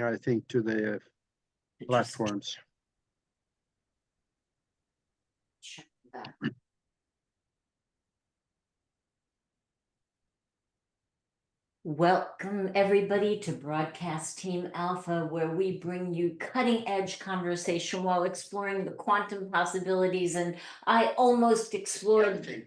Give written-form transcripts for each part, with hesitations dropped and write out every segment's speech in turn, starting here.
I think, to the platforms. Check that. Welcome, everybody, to Broadcast Team Alpha, where we bring you cutting-edge conversation while exploring the quantum possibilities. And I almost explored the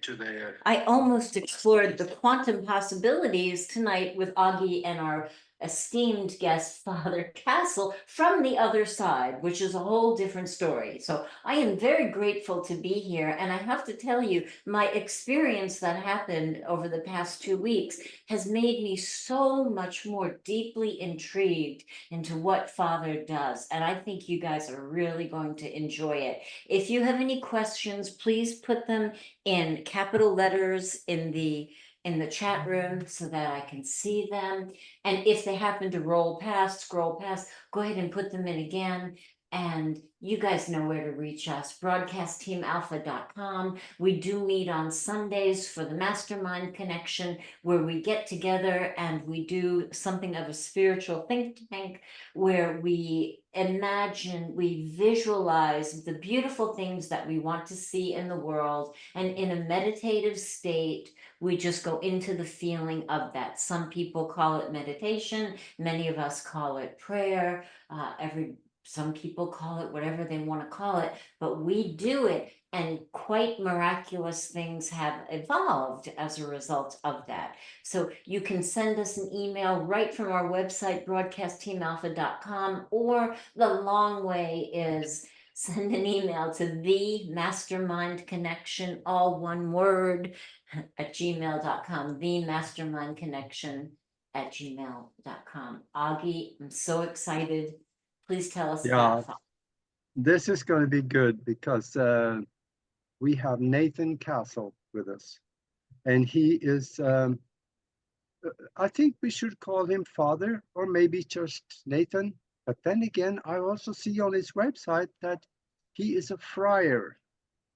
quantum possibilities tonight with Augie and our esteemed guest, Father Castle, from the other side, which is a whole different story. So I am very grateful to be here. And I have to tell you, my experience that happened over the past 2 weeks has made me so much more deeply intrigued into what Father does. And I think you guys are really going to enjoy it. If you have any questions, please put them in capital letters in the chat room so that I can see them. And if they happen to scroll past, go ahead and put them in again. And you guys know where to reach us, broadcastteamalpha.com. We do meet on Sundays for the Mastermind Connection, where we get together and we do something of a spiritual think tank, where we visualize the beautiful things that we want to see in the world. And in a meditative state, we just go into the feeling of that. Some people call it meditation. Many of us call it prayer. Some people call it whatever they want to call it, but we do it, and quite miraculous things have evolved as a result of that. So you can send us an email right from our website, broadcastteamalpha.com, or the long way is send an email to the Mastermind Connection, all one word, at gmail.com, the Mastermind Connection at gmail.com. Augie, I'm so excited. Please tell us about Father. This is going to be good because we have Nathan Castle with us. And he is, I think we should call him Father, or maybe just Nathan. But then again, I also see on his website that he is a friar.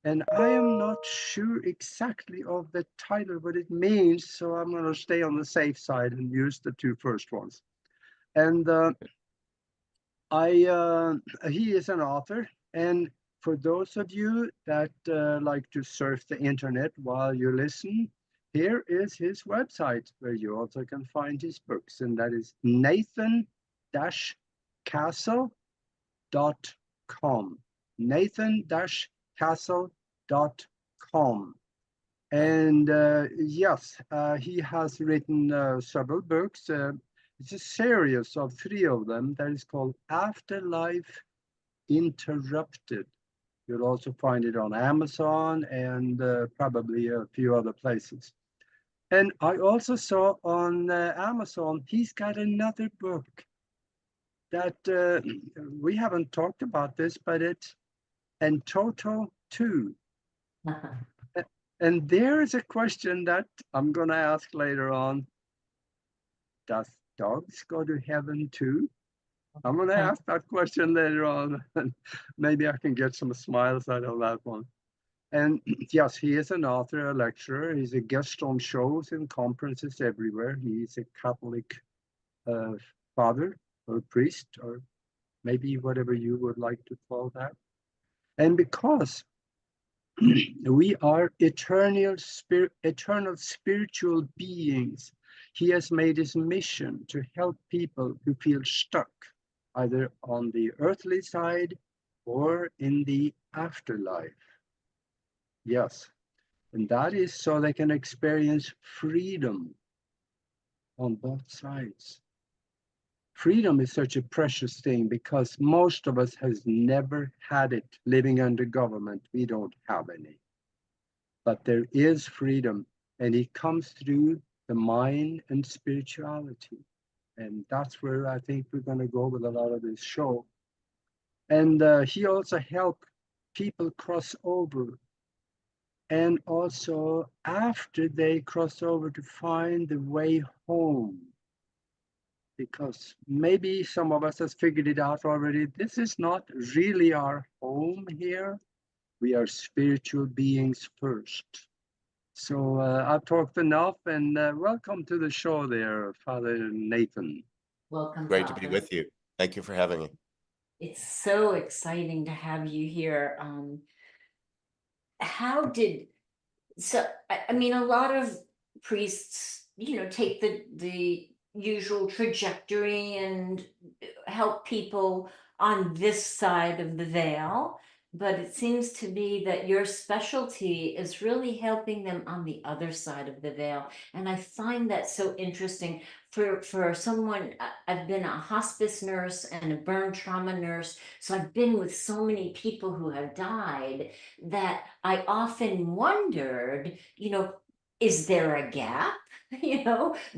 And I am not sure exactly of the title, what it means. So I'm going to stay on the safe side and use the two first ones. And he is an author, and for those of you that like to surf the internet while you listen, here is his website where you also can find his books, and that is nathan-castle.com. nathan-castle.com. And yes, he has written several books. It's a series of 3 of them that is called Afterlife Interrupted. You'll also find it on Amazon and probably a few other places. And I also saw on Amazon, he's got another book that we haven't talked about this, but it's En Toto 2. And there is a question that I'm going to ask later on. Does dogs go to heaven too? I'm going to ask that question later on, and maybe I can get some smiles out of that one. And yes, he is an author, a lecturer. He's a guest on shows and conferences everywhere. He's a Catholic father or priest, or maybe whatever you would like to call that. And because we are eternal spiritual beings, he has made his mission to help people who feel stuck, either on the earthly side or in the afterlife. Yes, and that is so they can experience freedom on both sides. Freedom is such a precious thing because most of us has never had it. Living under government, we don't have any. But there is freedom, and it comes through the mind and spirituality. And that's where I think we're going to go with a lot of this show. And he also helped people cross over. And also after they cross over, to find the way home. Because maybe some of us has figured it out already. This is not really our home here. We are spiritual beings first. So I've talked enough, and welcome to the show there, Father Nathan. Welcome. Great Father. to be with you. Thank you for having me. It's so exciting to have you here. How did I mean, a lot of priests, take the usual trajectory and help people on this side of the veil, but it seems to be that your specialty is really helping them on the other side of the veil. And I find that so interesting for someone. I've been a hospice nurse and a burn trauma nurse, so I've been with so many people who have died that I often wondered, is there a gap?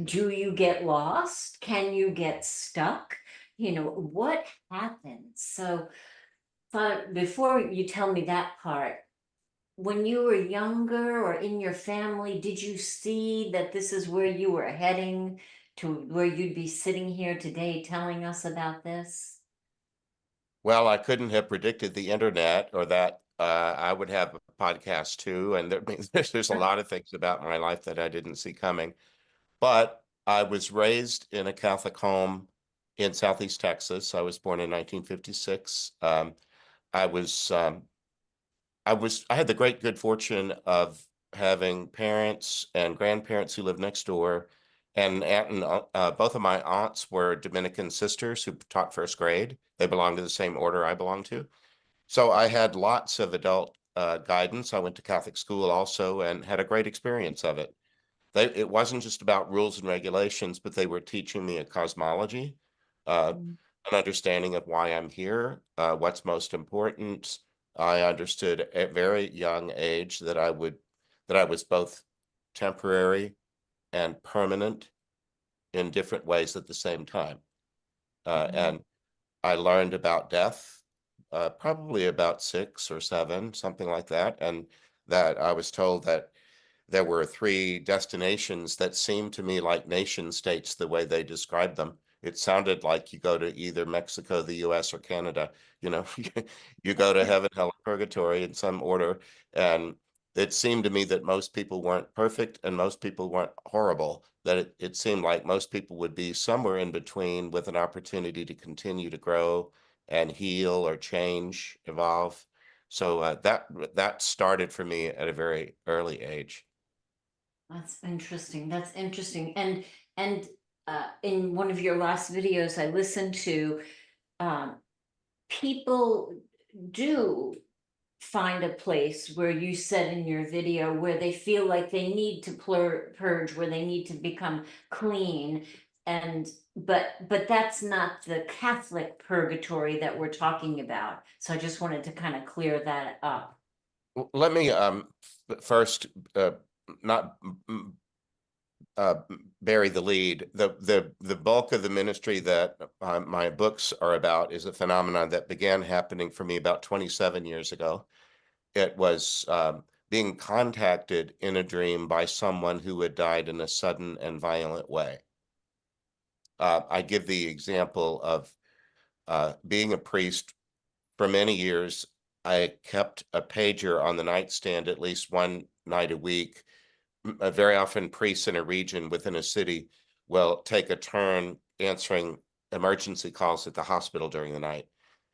Do you get lost? Can you get stuck? What happens? So, but before you tell me that part, when you were younger or in your family, did you see that this is where you were heading to where you'd be sitting here today telling us about this? Well, I couldn't have predicted the internet or that I would have a podcast too. And there's a lot of things about my life that I didn't see coming. But I was raised in a Catholic home in Southeast Texas. I was born in 1956. I was I had the great good fortune of having parents and grandparents who lived next door, and aunt and both of my aunts were Dominican sisters who taught first grade. They belonged to the same order I belonged to. So I had lots of adult guidance. I went to Catholic school also and had a great experience of it. It wasn't just about rules and regulations, but they were teaching me a cosmology, Mm. an understanding of why I'm here, what's most important. I understood at a very young age that I was both temporary and permanent in different ways at the same time. Mhm. And I learned about death, probably about 6 or 7, something like that. And that I was told that there were 3 destinations that seemed to me like nation states the way they described them. It sounded like you go to either Mexico, the US, or Canada. You know, you go to heaven, hell, or purgatory in some order. And it seemed to me that most people weren't perfect and most people weren't horrible, that it seemed like most people would be somewhere in between with an opportunity to continue to grow and heal or change, evolve. So that started for me at a very early age. That's interesting. That's interesting. And in one of your last videos I listened to, um, people do find a place where you said in your video where they feel like they need to purge, where they need to become clean. And but that's not the Catholic purgatory that we're talking about. So I just wanted to kind of clear that up. Let me first not bury the lead. The bulk of the ministry that my books are about is a phenomenon that began happening for me about 27 years ago. It was being contacted in a dream by someone who had died in a sudden and violent way. I give the example of being a priest for many years. I kept a pager on the nightstand at least one night a week. Very often priests in a region within a city will take a turn answering emergency calls at the hospital during the night.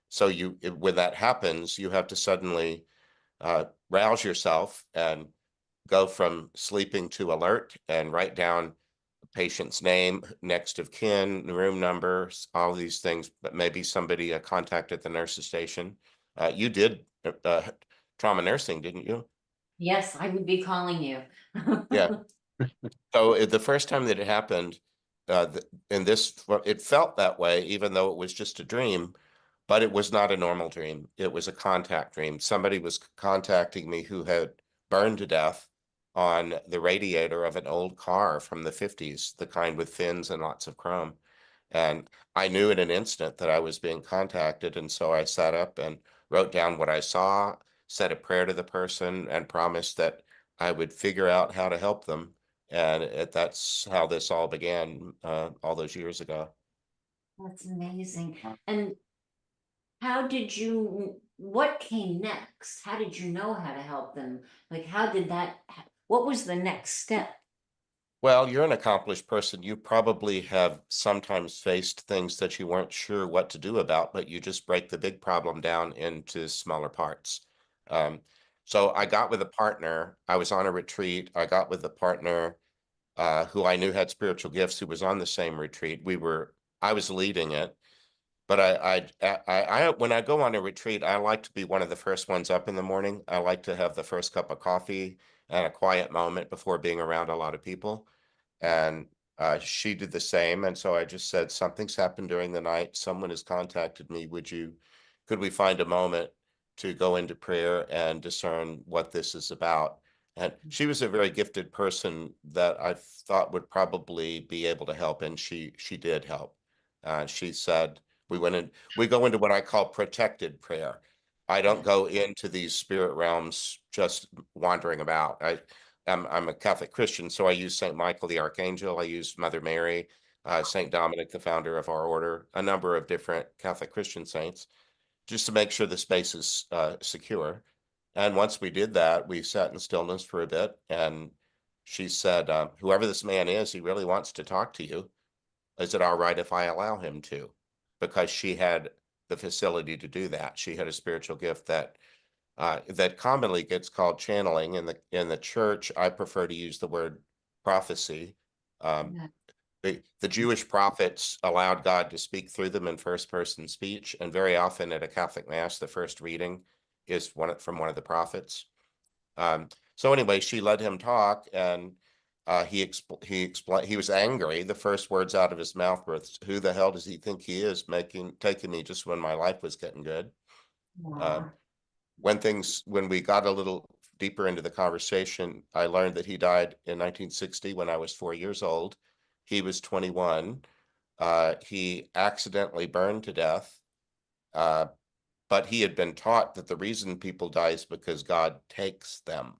So when that happens, you have to suddenly rouse yourself and go from sleeping to alert and write down the patient's name, next of kin, room numbers, all these things, but maybe somebody contacted the nurse's station. You did trauma nursing, didn't you? Yes, I would be calling you. Yeah. So the first time that it happened, in this, it felt that way, even though it was just a dream, but it was not a normal dream. It was a contact dream. Somebody was contacting me who had burned to death on the radiator of an old car from the 50s, the kind with fins and lots of chrome. And I knew in an instant that I was being contacted. And so I sat up and wrote down what I saw, said a prayer to the person, and promised that I would figure out how to help them. And that's how this all began all those years ago. That's amazing. And how did you, what came next? How did you know how to help them? Like, how did that, what was the next step? Well, you're an accomplished person. You probably have sometimes faced things that you weren't sure what to do about, but you just break the big problem down into smaller parts. Um, so I got with a partner. I was on a retreat. I got with a partner who I knew had spiritual gifts, who was on the same retreat. I was leading it, but when I go on a retreat, I like to be one of the first ones up in the morning. I like to have the first cup of coffee and a quiet moment before being around a lot of people. And she did the same. And so I just said, something's happened during the night. Someone has contacted me. Could we find a moment to go into prayer and discern what this is about? And she was a very gifted person that I thought would probably be able to help. And she did help. She said, we go into what I call protected prayer. I don't go into these spirit realms just wandering about. I'm a Catholic Christian, so I use St. Michael the Archangel. I use Mother Mary, St. Dominic, the founder of our order, a number of different Catholic Christian saints, just to make sure the space is secure. And once we did that, we sat in stillness for a bit. And she said, whoever this man is, he really wants to talk to you. Is it all right if I allow him to? Because she had the facility to do that. She had a spiritual gift that commonly gets called channeling. In the church, I prefer to use the word prophecy. Um, the Jewish prophets allowed God to speak through them in first person speech, and very often at a Catholic mass, the first reading is from one of the prophets. So anyway, she let him talk, and he explained. He was angry. The first words out of his mouth were, "Who the hell does he think he is, taking me just when my life was getting good?" Um, when we got a little deeper into the conversation, I learned that he died in 1960 when I was 4 years old. He was 21. He accidentally burned to death. But he had been taught that the reason people die is because God takes them.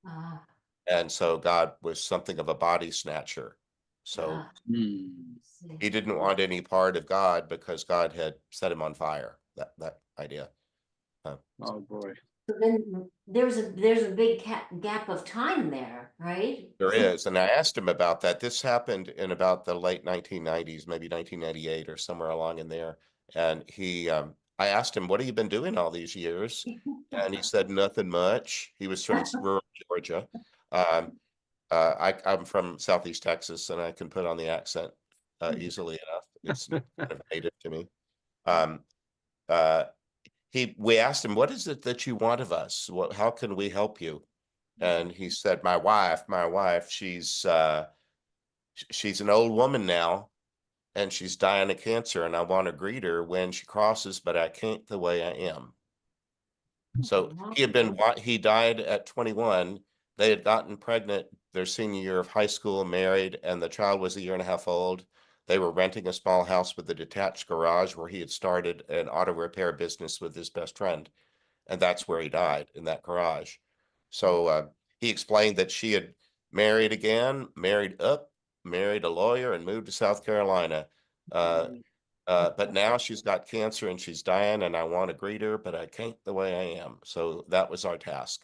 Ah, And so God was something of a body snatcher. So see. he didn't want any part of God because God had set him on fire. That idea. Oh boy. So then there's a big gap of time there, right? There is. And I asked him about that. This happened in about the late 1990s, maybe 1998 or somewhere along in there. And I asked him, what have you been doing all these years? And he said, nothing much. He was from rural Georgia. Um, I'm from Southeast Texas, and I can put on the accent easily enough. It's kind of native to me. Um, uh, we asked him, what is it that you want of us? How can we help you? And he said, my wife, she's an old woman now, and she's dying of cancer, and I want to greet her when she crosses, but I can't the way I am. So he died at 21. They had gotten pregnant their senior year of high school, married, and the child was a year and a half old. They were renting a small house with a detached garage where he had started an auto repair business with his best friend. And that's where he died, in that garage. So he explained that she had married again, married a lawyer, and moved to South Carolina. But now she's got cancer and she's dying, and I want to greet her, but I can't the way I am. So that was our task.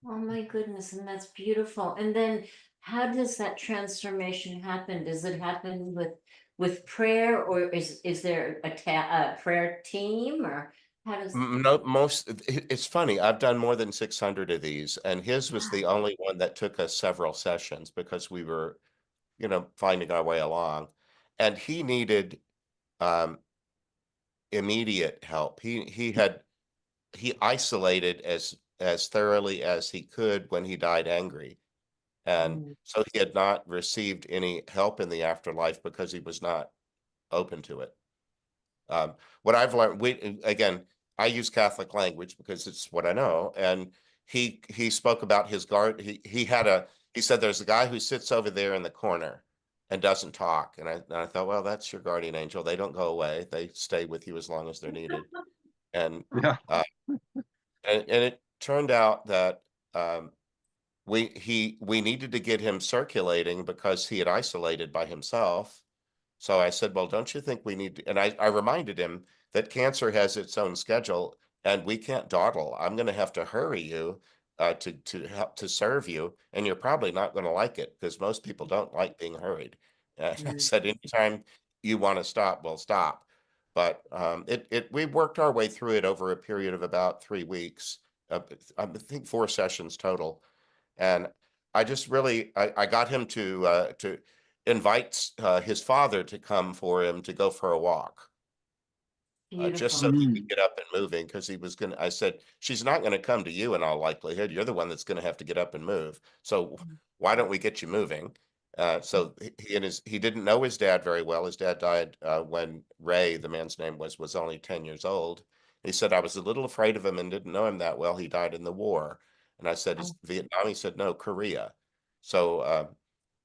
Oh my goodness, and that's beautiful. And then how does that transformation happen? Does it happen with prayer, or is there a prayer team, or how does? No, it's funny. I've done more than 600 of these, and his was the only one that took us several sessions because we were, finding our way along. And he needed immediate help. He isolated as thoroughly as he could when he died angry. And so he had not received any help in the afterlife because he was not open to it. What I've learned, I use Catholic language because it's what I know. And he spoke about his guard. He said, there's a guy who sits over there in the corner and doesn't talk. And I thought, well, that's your guardian angel. They don't go away. They stay with you as long as they're needed. And, Yeah. and it turned out that, we needed to get him circulating because he had isolated by himself. So I said, well, don't you think we need to, and I reminded him that cancer has its own schedule and we can't dawdle. I'm going to have to hurry you to help to serve you, and you're probably not going to like it because most people don't like being hurried. And I said, anytime you want to stop, we'll stop. But we worked our way through it over a period of about 3 weeks. I think 4 sessions total, and I just really I got him to invite his father to come for him to go for a walk. Just so Beautiful. he could get up and moving, because I said, she's not going to come to you in all likelihood. You're the one that's going to have to get up and move. So why don't we get you moving? So he didn't know his dad very well. His dad died when Ray, the man's name was only 10 years old. He said, I was a little afraid of him and didn't know him that well. He died in the war. And I said, is Vietnam? He said, no, Korea. So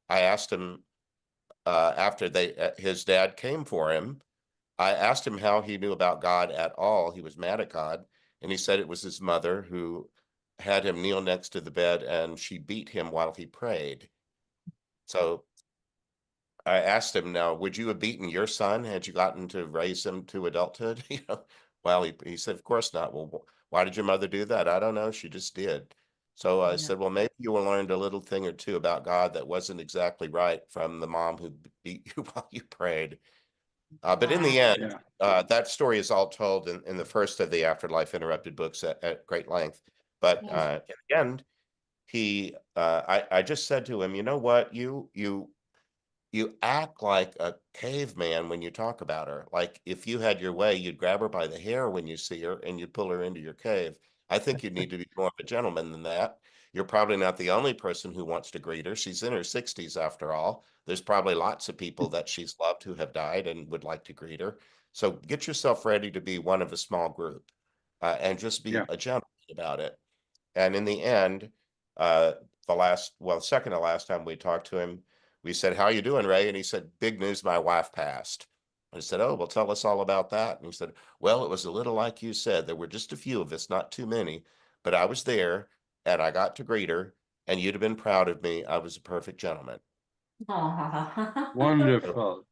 I asked him after his dad came for him. I asked him how he knew about God at all. He was mad at God, and he said it was his mother who had him kneel next to the bed, and she beat him while he prayed. So I asked him, now, would you have beaten your son had you gotten to raise him to adulthood? Well, he said, of course not. Well, why did your mother do that? I don't know. She just did. So I said, well, maybe you learned a little thing or two about God that wasn't exactly right from the mom who beat you while you prayed. But in the end, Yeah. that story is all told in the first of the Afterlife Interrupted books at great length. But in the end, I just said to him, you know what, you act like a caveman when you talk about her. Like if you had your way, you'd grab her by the hair when you see her and you'd pull her into your cave. I think you need to be more of a gentleman than that. You're probably not the only person who wants to greet her. She's in her 60s after all. There's probably lots of people that she's loved who have died and would like to greet her. So get yourself ready to be one of a small group, and just be Yeah. a gentleman about it. And in the end, uh, the second to last time we talked to him, we said, how you doing, Ray? And he said, big news, my wife passed. I said, oh, well, tell us all about that. And he said, well, it was a little like you said. There were just a few of us, not too many, but I was there and I got to greet her, and you'd have been proud of me. I was a perfect gentleman. So Wonderful.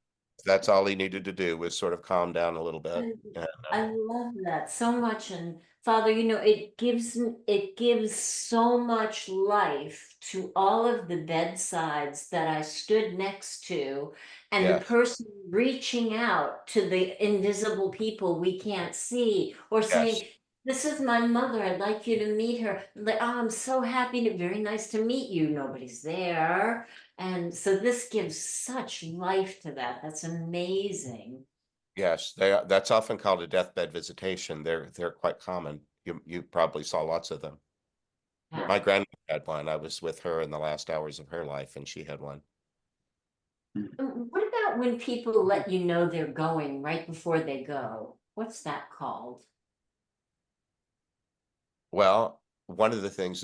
that's all he needed to do, was sort of calm down a little bit. I And, I love that so much. And Father, it gives so much life to all of the bedsides that I stood next to, and the yes, person reaching out to the invisible people we can't see, or yes. saying, this is my mother, I'd like you to meet her. Like, oh, I'm so happy to, very nice to meet you. Nobody's there. And so this gives such life to that. That's amazing. Yes, that's often called a deathbed visitation. They're quite common. You probably saw lots of them. Yeah. My grandmother had one. I was with her in the last hours of her life, and she had one. What about when people let you know they're going right before they go? What's that called? Well, one of the things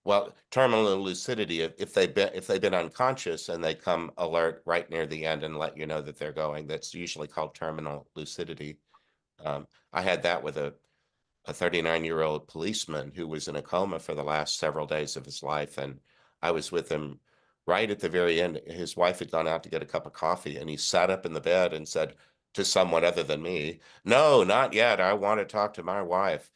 well, terminal lucidity. If they've been unconscious and they come alert right near the end and let you know that they're going, that's usually called terminal lucidity. I had that with a 39-year-old policeman who was in a coma for the last several days of his life. And I was with him right at the very end. His wife had gone out to get a cup of coffee, and he sat up in the bed and said to someone other than me, no, not yet. I want to talk to my wife.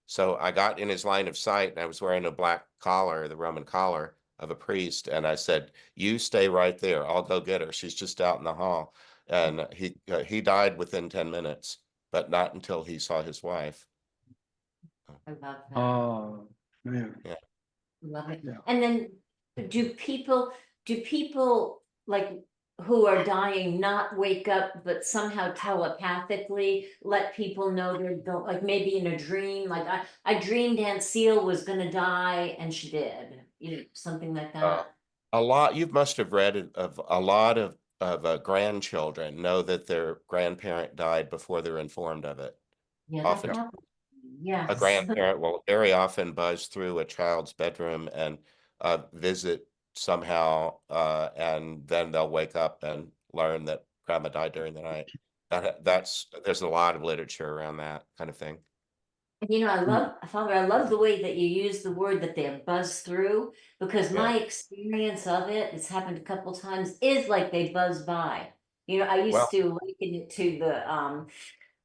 So I got in his line of sight, and I was wearing a black collar, the Roman collar of a priest. And I said, you stay right there. I'll go get her. She's just out in the hall. And he died within 10 minutes, but not until he saw his wife. I love that. Oh, man. Yeah. Love it. Yeah. And then do people like who are dying not wake up, but somehow telepathically let people know they're going, like maybe in a dream, like I dreamed Aunt Seal was gonna die and she did, something like Uh, that. you must have read of a lot of grandchildren know that their grandparent died before they're informed of it. Yeah, that Often Yeah. happened. a Yes. grandparent will very often buzz through a child's bedroom and visit somehow, and then they'll wake up and learn that grandma died during the night. There's a lot of literature around that kind of thing. Father, I love the way that you use the word that they buzz through, because Yeah. my experience of it, it's happened a couple times, is like they buzz by. I Well, used to liken it to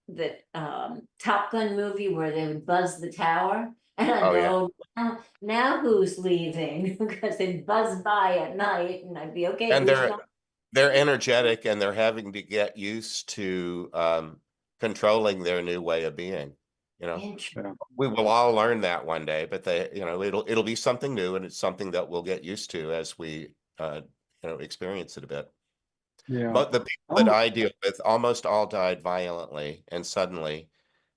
the Top Gun movie where they would buzz the tower. And I'd Oh, yeah. go, now who's leaving? Because they'd buzz by at night and I'd be, okay, And which one? they're energetic and they're having to get used to controlling their new way of being. You know, Interesting. we will all learn that one day, but it'll be something new, and it's something that we'll get used to as we experience it a bit. Yeah. But the people that I deal with almost all died violently and suddenly.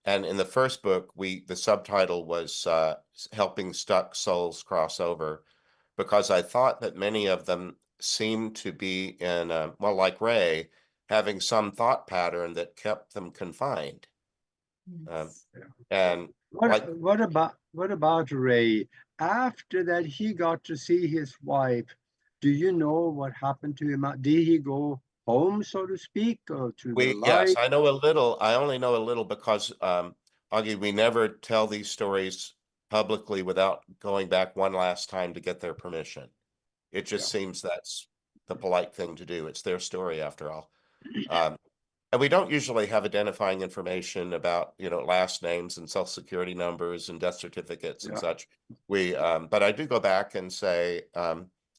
And in the first book, the subtitle was Helping Stuck Souls Cross Over, because I thought that many of them seemed to be in, well, like Ray, having some thought pattern that kept them confined. Um, Yes. and like, What about Ray? After that, he got to see his wife. Do you know what happened to him? Did he go home, so to speak, or to the yes, light? I know a little. I only know a little because, Augie, we never tell these stories publicly without going back one last time to get their permission. It just Yeah, seems that's the polite thing to do. It's their story after all. And we don't usually have identifying information about, last names and social security numbers and death certificates and yeah, such. But I do go back and say,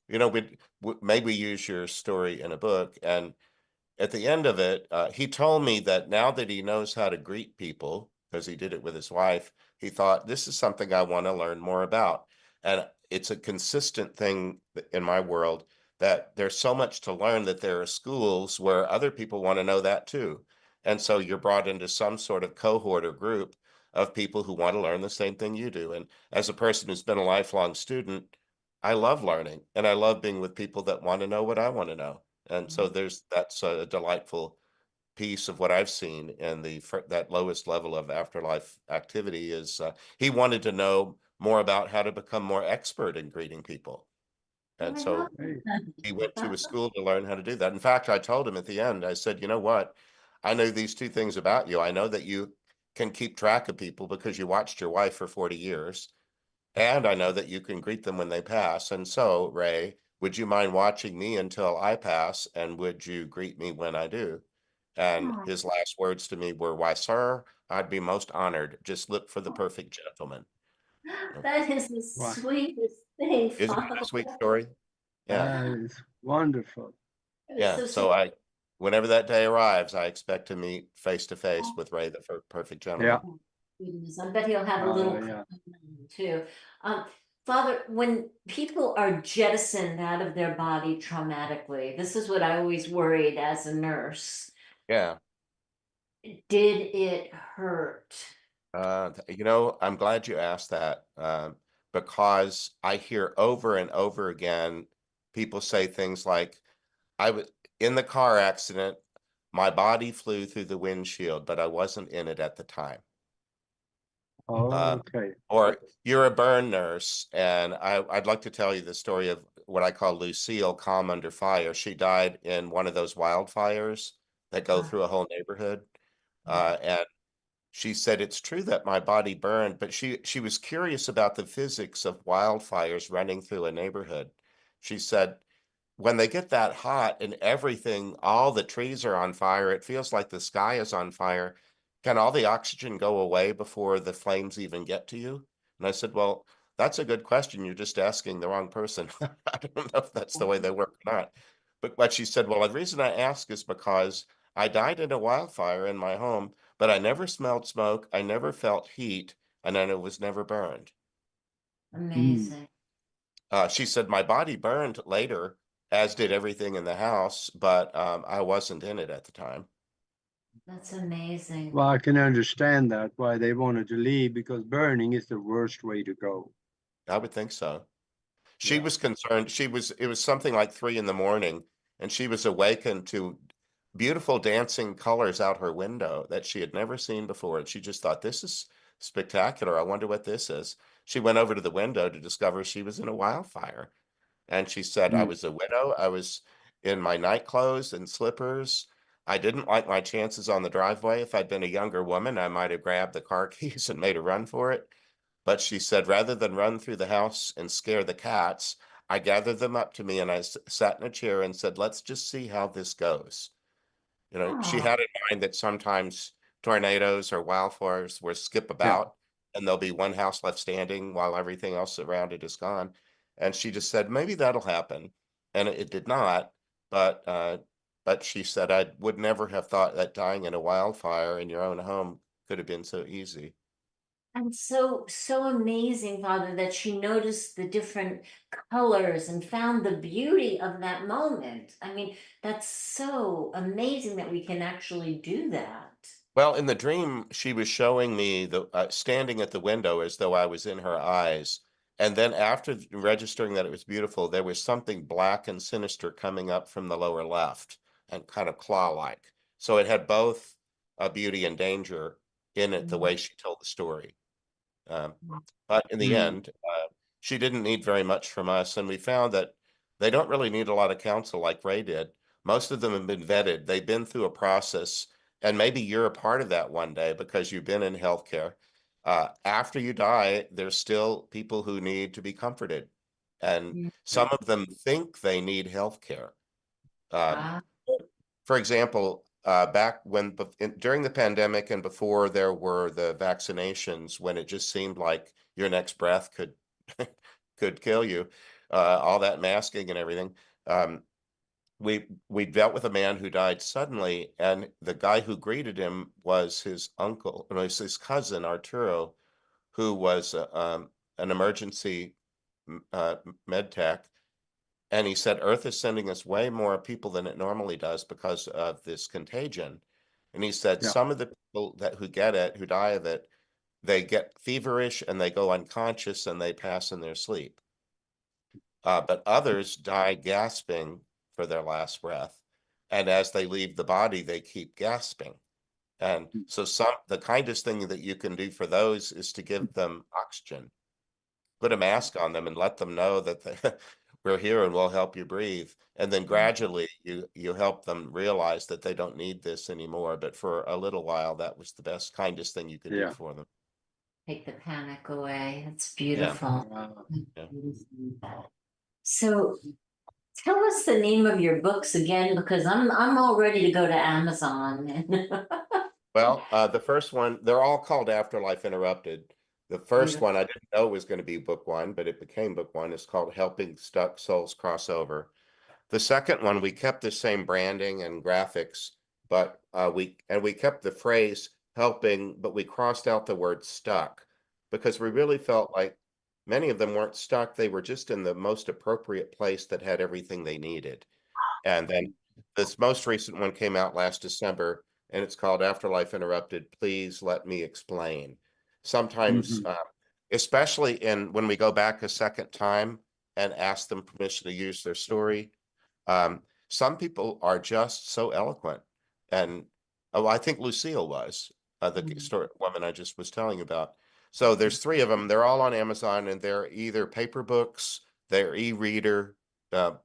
we maybe use your story in a book. And at the end of it, he told me that now that he knows how to greet people, because he did it with his wife, he thought, this is something I want to learn more about. And it's a consistent thing in my world that there's so much to learn that there are schools where other people want to know that too. And so you're brought into some sort of cohort or group of people who want to learn the same thing you do. And as a person who's been a lifelong student, I love learning and I love being with people that want to know what I want to know. And so that's a delightful piece of what I've seen in that lowest level of afterlife activity is he wanted to know more about how to become more expert in greeting people. Oh, And I love so hey, he went to a school to learn how to do that. In fact, I told him at the end, I said, you know what? I know these two things about you. I know that you can keep track of people because you watched your wife for 40 years. And I know that you can greet them when they pass. And so, Ray, would you mind watching me until I pass? And would you greet me when I do? And Oh, his last words to me were, why, sir, I'd be most honored. Just look for the perfect gentleman. that is the wow, sweetest thing, Isn't it Father. a sweet story? Yeah. that is wonderful. It's Yeah. so So sweet. whenever that day arrives, I expect to meet face to face with Ray, the perfect Yeah, gentleman. Oh, goodness, I bet he'll have a little yeah, too. Um, Father, when people are jettisoned out of their body traumatically, this is what I always worried as a nurse. Yeah. Did it hurt? I'm glad you asked that because I hear over and over again people say things like, I was in the car accident, my body flew through the windshield, but I wasn't in it at the time. okay. Or you're a burn nurse, and I'd like to tell you the story of what I call Lucille Calm Under Fire. She died in one of those wildfires that go Uh, through a whole neighborhood. And she said, it's true that my body burned, but she was curious about the physics of wildfires running through a neighborhood. She said, when they get that hot and everything, all the trees are on fire, it feels like the sky is on fire. Can all the oxygen go away before the flames even get to you? And I said, well, that's a good question. You're just asking the wrong person. I don't know if that's the way they work or not. But she said, well, the reason I ask is because I died in a wildfire in my home, but I never smelled smoke, I never felt heat, and then it was never burned. Mm. Amazing. She said my body burned later, as did everything in the house, but I wasn't in it at the time. That's amazing. Well, I can understand that why they wanted to leave because burning is the worst way to go. I would think so. She Yeah. was concerned. It was something like 3 in the morning, and she was awakened to beautiful dancing colors out her window that she had never seen before. And she just thought, this is spectacular. I wonder what this is. She went over to the window to discover she was in a wildfire. And she said, I Mm. was a widow. I was in my night clothes and slippers. I didn't like my chances on the driveway. If I'd been a younger woman, I might have grabbed the car keys and made a run for it. But she said, rather than run through the house and scare the cats, I gathered them up to me and I sat in a chair and said, let's just see how this goes. She Oh, had in mind that sometimes tornadoes or wildfires will skip Yeah. about and there'll be one house left standing while everything else around it is gone. And she just said, maybe that'll happen. And it did not, but she said, I would never have thought that dying in a wildfire in your own home could have been so easy. And so amazing, Father, that she noticed the different colors and found the beauty of that moment. I mean, that's so amazing that we can actually do that. Well, in the dream, she was showing me the standing at the window as though I was in her eyes. And then after registering that it was beautiful, there was something black and sinister coming up from the lower left and kind of claw-like. So it had both beauty and danger in it, the way she told the story. But in the end, she didn't need very much from us. And we found that they don't really need a lot of counsel like Ray did. Most of them have been vetted. They've been through a process. And maybe you're a part of that one day because you've been in healthcare. After you die, there's still people who need to be comforted. And some of them think they need healthcare. For example, back during the pandemic and before there were the vaccinations, when it just seemed like your next breath could could kill you, all that masking and everything. We dealt with a man who died suddenly, and the guy who greeted him was his uncle, no, it's his cousin Arturo, who was an emergency med tech. And he said, Earth is sending us way more people than it normally does because of this contagion. And he said, Yeah. some of the people who get it, who die of it, they get feverish and they go unconscious and they pass in their sleep. But others die gasping for their last breath. And as they leave the body, they keep gasping. And so the kindest thing that you can do for those is to give them oxygen. Put a mask on them and let them know that we're here and we'll help you breathe. And then gradually you help them realize that they don't need this anymore. But for a little while, that was the best, kindest thing you could do for them. Take the panic away. That's beautiful. Yeah. So tell us the name of your books again, because I'm all ready to go to Amazon. Well, the first one, they're all called Afterlife Interrupted. The first one I didn't know was going to be book one, but it became book one. It's called Helping Stuck Souls Cross Over. The second one, we kept the same branding and graphics, but we kept the phrase helping, but we crossed out the word stuck because we really felt like many of them weren't stuck. They were just in the most appropriate place that had everything they needed. And then this most recent one came out last December, and it's called Afterlife Interrupted. Please let me explain. Sometimes, especially when we go back a second time and ask them permission to use their story, some people are just so eloquent. And I think Lucille was the story woman I just was telling about. So there's 3 of them. They're all on Amazon, and they're either paper books, they're e-reader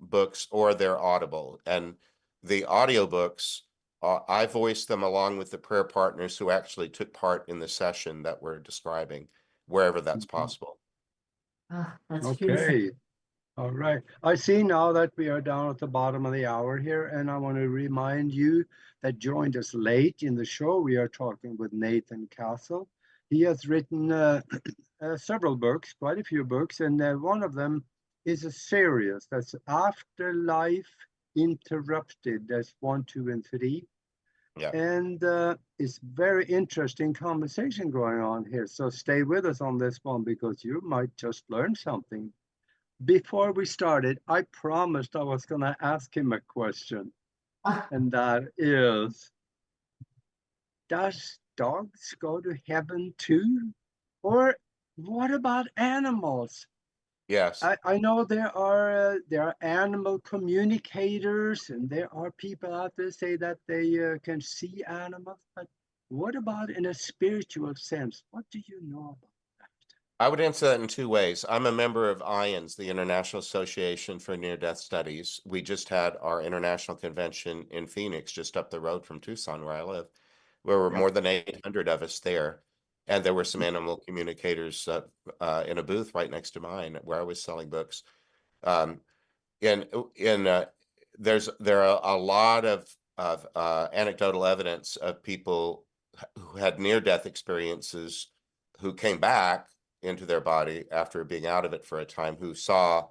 books, or they're Audible. And the audiobooks, I voiced them along with the prayer partners who actually took part in the session that we're describing, wherever that's possible. That's beautiful. Okay. All right. I see now that we are down at the bottom of the hour here, and I want to remind you that joined us late in the show. We are talking with Nathan Castle. He has written several books, quite a few books, and one of them is a series that's Afterlife Interrupted. There's 1, 2, and 3. Yeah. And it's very interesting conversation going on here. So stay with us on this one because you might just learn something. Before we started, I promised I was going to ask him a question. And that is, does dogs go to heaven too? Or what about animals? Yes. I know there are animal communicators, and there are people out there say that they can see animals. But what about in a spiritual sense? What do you know about that? I would answer that in 2 ways. I'm a member of IANS, the International Association for Near-Death Studies. We just had our international convention in Phoenix, just up the road from Tucson, where I live. There were more than 800 of us there. And there were some animal communicators in a booth right next to mine where I was selling books. There are a lot of anecdotal evidence of people who had near-death experiences who came back into their body after being out of it for a time, who saw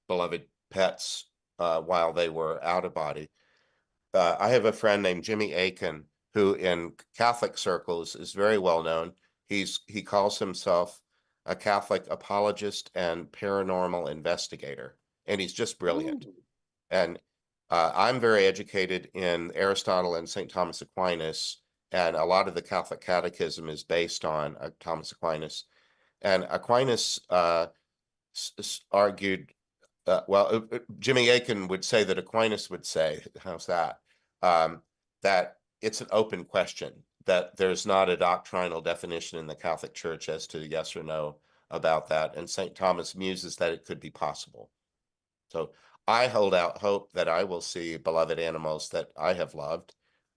beloved pets while they were out of body. I have a friend named Jimmy Aiken, who in Catholic circles is very well known. He calls himself a Catholic apologist and paranormal investigator, and he's just brilliant. Oh. And I'm very educated in Aristotle and St. Thomas Aquinas, and a lot of the Catholic Catechism is based on Thomas Aquinas. And Aquinas argued, Jimmy Aiken would say that Aquinas would say, how's that? That it's an open question, that there's not a doctrinal definition in the Catholic Church as to yes or no about that. And St. Thomas muses that it could be possible. So I hold out hope that I will see beloved animals that I have loved.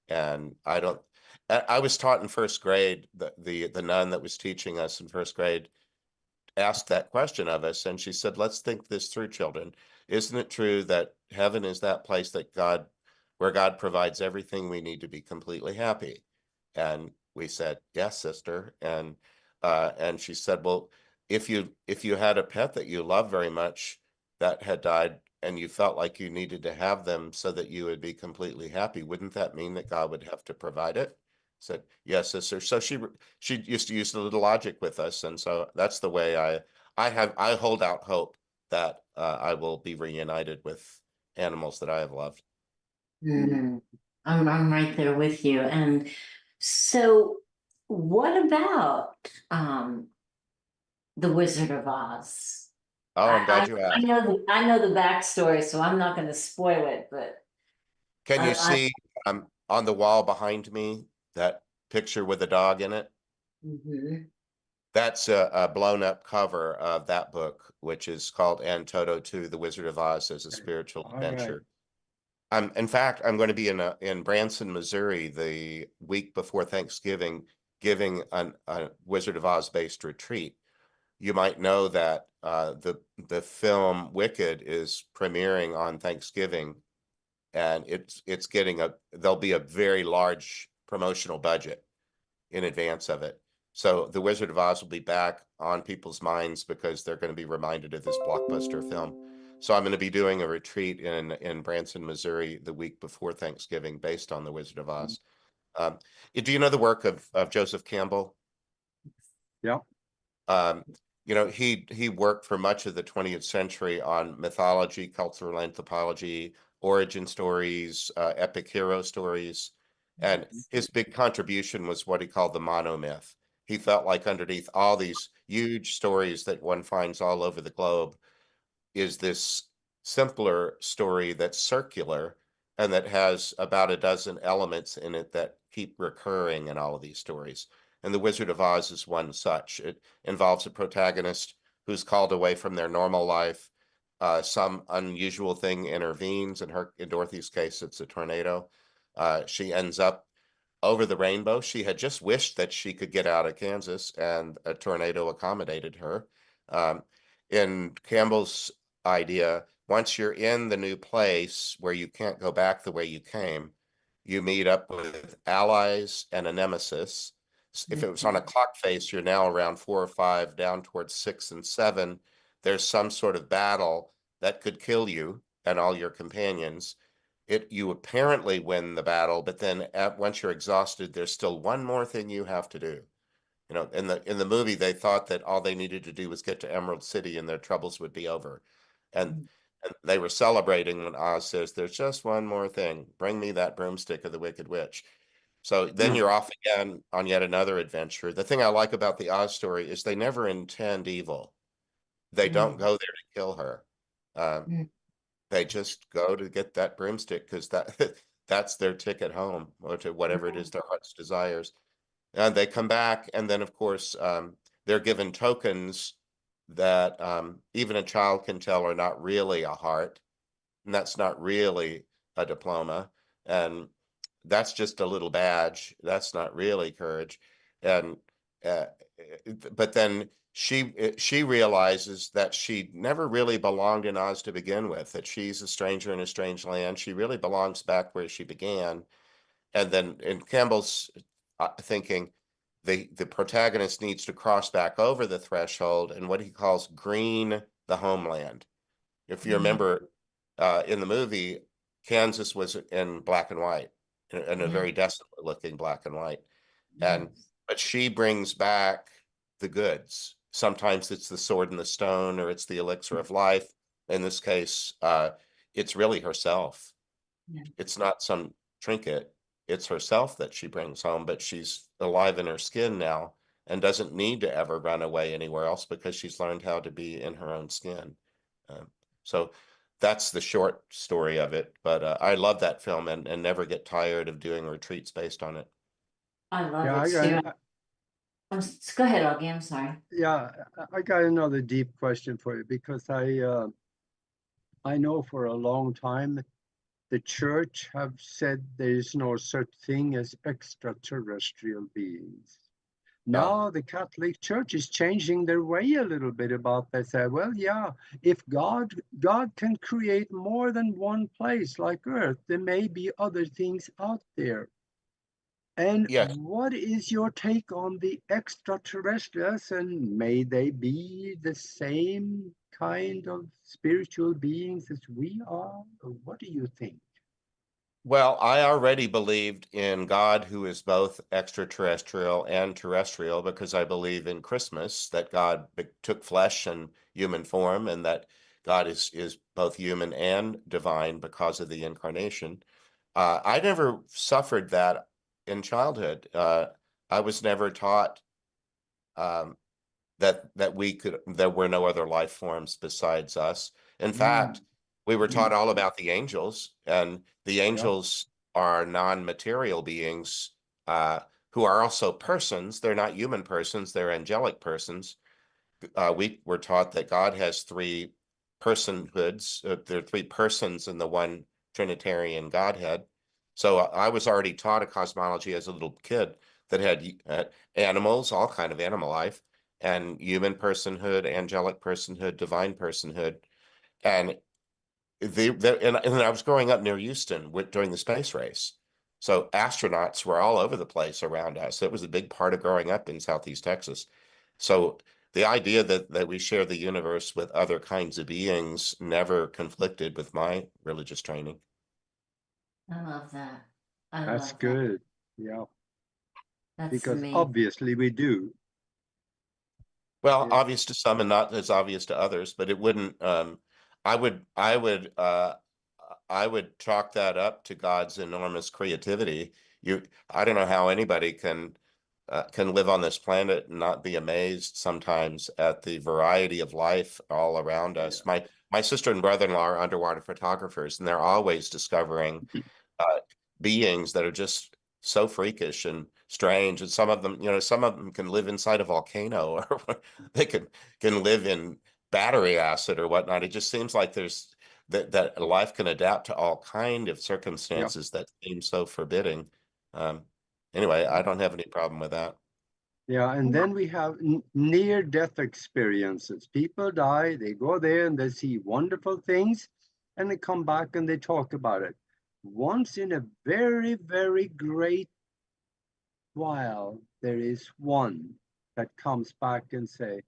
And I was taught in first grade, the nun that was teaching us in first grade asked that question of us, and she said, let's think this through, children. Isn't it true that heaven is that place where God provides everything we need to be completely happy? And we said, yes, sister. And she said, well, if you had a pet that you love very much that had died, and you felt like you needed to have them so that you would be completely happy, wouldn't that mean that God would have to provide it? Said, yes, sister. So she used to use a little logic with us, and so that's the way I hold out hope that I will be reunited with animals that I have loved. I'm right there with you. And so what about the Wizard of Oz? Oh, I'm glad you asked. I know the backstory, so I'm not going to spoil it, but Can you I- see on the wall behind me that picture with the dog in it? Mhm. That's a blown up cover of that book, which is called En Toto to The Wizard of Oz as a Spiritual All right. Adventure. In fact, I'm going to be in Branson, Missouri the week before Thanksgiving, giving a Wizard of Oz based retreat. You might know that the film Wicked is premiering on Thanksgiving, and it's getting there'll be a very large promotional budget in advance of it. So the Wizard of Oz will be back on people's minds because they're going to be reminded of this blockbuster film. So I'm going to be doing a retreat in Branson, Missouri the week before Thanksgiving based on the Wizard of Oz. Do you know the work of Joseph Campbell? Yeah. He worked for much of the 20th century on mythology, cultural anthropology, origin stories, epic hero stories. And his big contribution was what he called the monomyth. He felt like underneath all these huge stories that one finds all over the globe is this simpler story that's circular and that has about a dozen elements in it that keep recurring in all of these stories. And The Wizard of Oz is one such. It involves a protagonist who's called away from their normal life. Some unusual thing intervenes. In Dorothy's case, it's a tornado. She ends up over the rainbow. She had just wished that she could get out of Kansas, and a tornado accommodated her. In Campbell's idea, once you're in the new place where you can't go back the way you came, you meet up with allies and a nemesis. If it was on a clock face, you're now around 4 or 5, down towards 6 and 7. There's some sort of battle that could kill you and all your companions. You apparently win the battle, but then once you're exhausted, there's still one more thing you have to do. In the movie, they thought that all they needed to do was get to Emerald City and their troubles would be over. And they were celebrating when Oz says, there's just one more thing. Bring me that broomstick of the Wicked Witch. So then you're off again on yet another adventure. The thing I like about the Oz story is they never intend evil. They don't go there to kill her. They just go to get that broomstick because that's their ticket home, or to whatever it is their heart's desires. And they come back, and then of course they're given tokens that even a child can tell are not really a heart, and that's not really a diploma, and that's just a little badge. That's not really courage. And but then she realizes that she never really belonged in Oz to begin with, that she's a stranger in a strange land. She really belongs back where she began. And then in Campbell's thinking, the protagonist needs to cross back over the threshold and what he calls green the homeland. If you remember, in the movie, Kansas was in black and white, in a very desolate looking black and white. And but she brings back the goods. Sometimes it's the sword and the stone, or it's the elixir of life. In this case, it's really herself. It's not some trinket. It's herself that she brings home, but she's alive in her skin now and doesn't need to ever run away anywhere else because she's learned how to be in her own skin. So that's the short story of it. But I love that film and never get tired of doing retreats based on it. I love Yeah, it too. Go ahead, Augie. I'm sorry. yeah, I got another deep question for you because I know for a long time the church have said there is no such thing as extraterrestrial beings. Now the Catholic Church is changing their way a little bit about that. Say, well, yeah, if God can create more than one place like Earth, there may be other things out there. And Yes. what is your take on the extraterrestrials? And may they be the same kind of spiritual beings as we are? Or what do you think? Well, I already believed in God, who is both extraterrestrial and terrestrial, because I believe in Christmas, that God took flesh and human form, and that God is both human and divine because of the incarnation. I never suffered that in childhood. I was never taught um, that there were no other life forms besides us. In fact, we were taught all about the angels, and the Yeah. angels are non-material beings who are also persons. They're not human persons, they're angelic persons. We were taught that God has three personhoods. There are three persons in the one Trinitarian Godhead. So I was already taught a cosmology as a little kid that had animals, all kind of animal life, and human personhood, angelic personhood, divine personhood. And and I was growing up near Houston during the space race. So astronauts were all over the place around us. It was a big part of growing up in Southeast Texas. So the idea that we share the universe with other kinds of beings never conflicted with my religious training. I love that. I That's love that. good. Yeah, That's because amazing. obviously we do. Well, It, obvious to some and not as obvious to others, but it wouldn't I would chalk that up to God's enormous creativity. I don't know how anybody can live on this planet and not be amazed sometimes at the variety of life all around us. yeah, My sister and brother-in-law are underwater photographers, and they're always discovering uh, beings that are just so freakish and strange. And some of them, some of them can live inside a volcano, or they can live in battery acid or whatnot. It just seems like there's that life can adapt to all kind of yeah. circumstances that seem so forbidding. Um, anyway, I don't have any problem with that. Yeah, and then we have near-death experiences. People die, they go there and they see wonderful things, and they come back and they talk about it. Once in a very, very great while, there is one that comes back and say,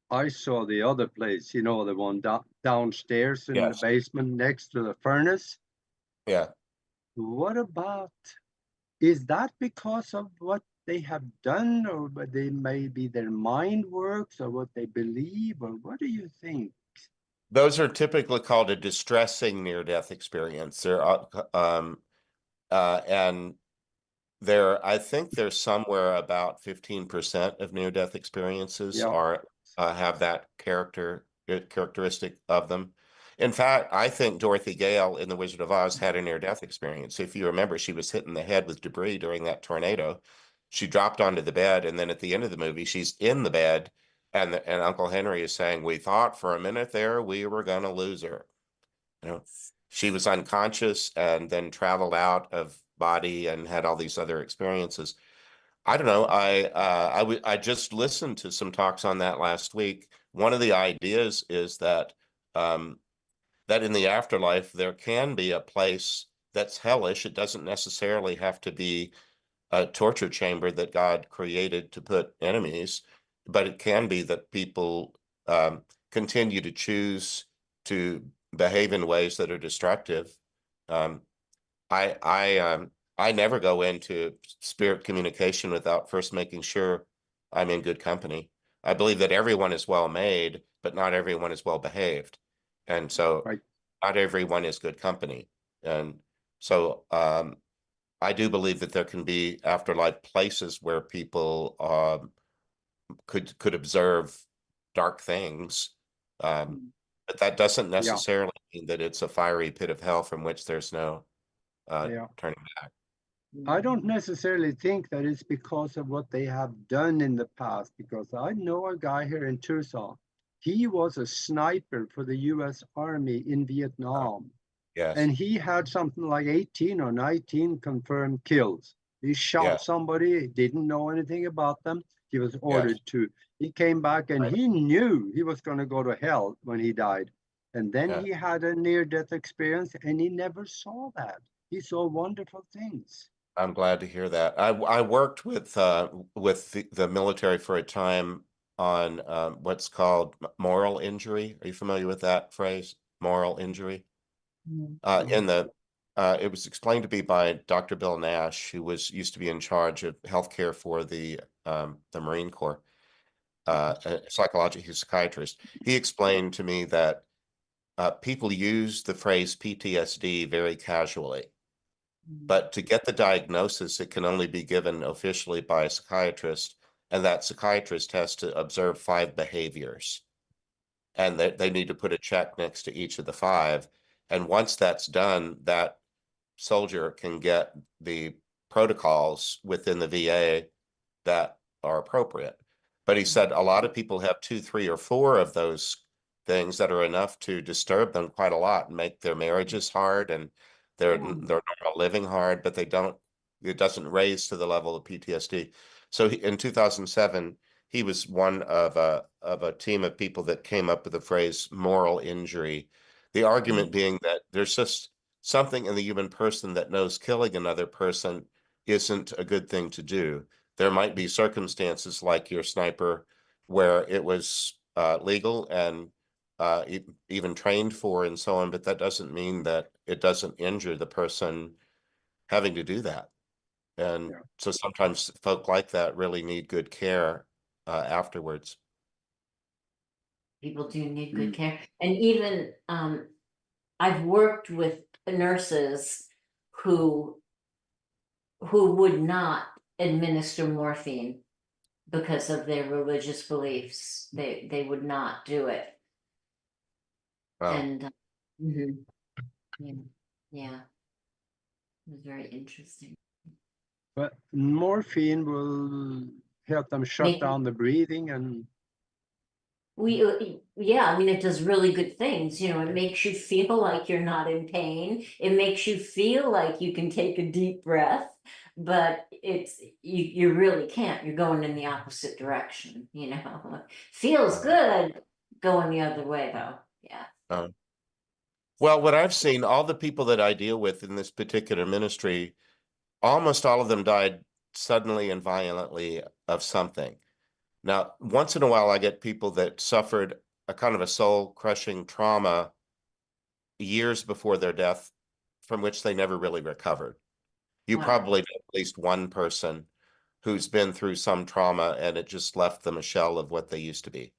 I saw the other place, the one downstairs in the Yes. basement next to the furnace. Yeah. What about, is that because of what they have done, or what they maybe their mind works, or what they believe, or what do you think? Those are typically called a distressing near-death experience. And I think there's somewhere about 15% of near-death experiences Yeah, have that characteristic of them. In fact, I think Dorothy Gale in The Wizard of Oz had a near-death experience. If you remember, she was hit in the head with debris during that tornado. She dropped onto the bed, and then at the end of the movie, she's in the bed, and Uncle Henry is saying, "We thought for a minute there we were going to lose her." You know, she was unconscious and then traveled out of body and had all these other experiences. I don't know. I just listened to some talks on that last week. One of the ideas is that in the afterlife there can be a place that's hellish. It doesn't necessarily have to be a torture chamber that God created to put enemies, but it can be that people continue to choose to behave in ways that are destructive. Um, I never go into spirit communication without first making sure I'm in good company. I believe that everyone is well made, but not everyone is well behaved. And so Right. not everyone is good company. And so I do believe that there can be afterlife places where people could observe dark things. But that doesn't Yeah. necessarily mean that it's a fiery pit of hell from which there's no Yeah. turning back. I don't necessarily think that it's because of what they have done in the past, because I know a guy here in Tucson. He was a sniper for the US Army in Vietnam. Yes. And he had something like 18 or 19 confirmed kills. He shot Yes. somebody, didn't know anything about them. He was Yes. ordered to. He came back and he knew he was going to go to hell when he died. And then Yeah. he had a near-death experience and he never saw that. He saw wonderful things. I'm glad to hear that. I worked with the military for a time on what's called moral injury. Are you familiar with that phrase, moral injury? In the it was explained to me by Dr. Bill Nash, who used to be in charge of healthcare for the Marine Corps, a psychiatrist. He explained to me that people use the phrase PTSD very casually. But to get the diagnosis, it can only be given officially by a psychiatrist, and that psychiatrist has to observe 5 behaviors. And they need to put a check next to each of the 5. And once that's done, that soldier can get the protocols within the VA that are appropriate. But he said a lot of people have 2, 3, or 4 of those things that are enough to disturb them quite a lot and make their marriages hard and their normal living hard, but it doesn't raise to the level of PTSD. So in 2007, he was one of a team of people that came up with the phrase moral injury. The argument being that there's just something in the human person that knows killing another person isn't a good thing to do. There might be circumstances like your sniper where it was legal and even trained for and so on, but that doesn't mean that it doesn't injure the person having to do that. And Yeah. so sometimes folk like that really need good care afterwards. People do need good care. And even I've worked with nurses who would not administer morphine because of their religious beliefs. They would not do it. Wow. And yeah, it was very interesting. But morphine will help them shut down the breathing and yeah, I mean, it does really good things. You know, it makes you feel like you're not in pain. It makes you feel like you can take a deep breath, but you really can't. You're going in the opposite direction, you know. Feels good going the other way though. Yeah. Well, what I've seen, all the people that I deal with in this particular ministry, almost all of them died suddenly and violently of something. Now, once in a while, I get people that suffered a kind of a soul-crushing trauma years before their death from which they never really recovered. You Wow. probably know at least one person who's been through some trauma and it just left them a shell of what they used to be.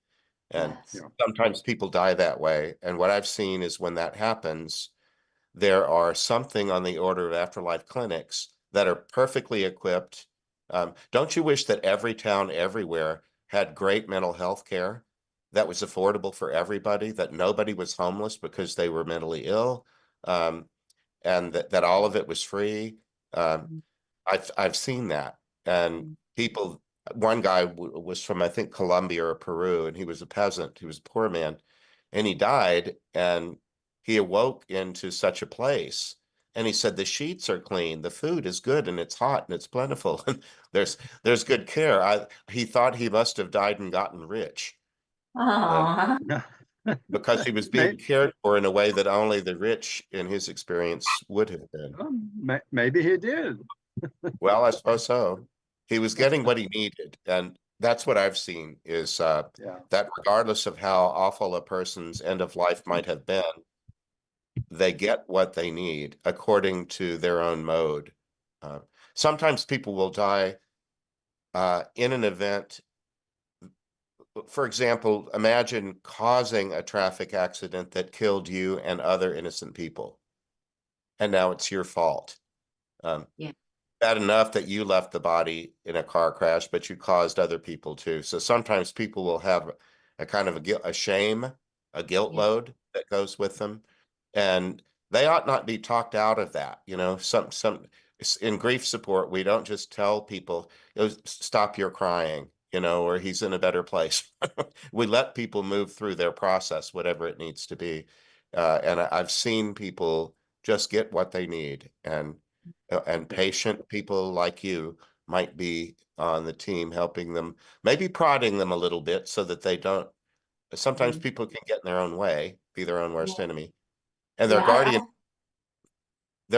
And Yes. sometimes people die that way. And what I've seen is when that happens, there are something on the order of afterlife clinics that are perfectly equipped. Don't you wish that every town everywhere had great mental health care that was affordable for everybody, that nobody was homeless because they were mentally ill, and that all of it was free? I've seen that. And people, one guy was from, I think, Colombia or Peru, and he was a peasant. He was a poor man, and he died, and he awoke into such a place. And he said, the sheets are clean, the food is good, and it's hot, and it's plentiful, and there's good care. He thought he must have died and gotten rich. Aww. Because he was being cared for in a way that only the rich, in his experience, would have been. maybe he did. Well, I suppose so. He was getting what he needed, and. That's so. He was getting what he needed. And that's what I've seen is Yeah. that regardless of how awful a person's end of life might have been, they get what they need according to their own mode. Uh, Sometimes people will die in an event. For example, imagine causing a traffic accident that killed you and other innocent people, and now it's your fault. Yeah. Bad enough that you left the body in a car crash, but you caused other people too. So sometimes people will have a kind of a shame, a guilt Yeah. load that goes with them, and they ought not be talked out of that. In grief support, we don't just tell people, stop your crying, or he's in a better place. We let people move through their process, whatever it needs to be. And I've seen people just get what they need, and patient people like you might be on the team helping them, maybe prodding them a little bit so that they don't. Sometimes Mm. people can get in their own way, be their own worst Yeah. enemy, and Yeah. their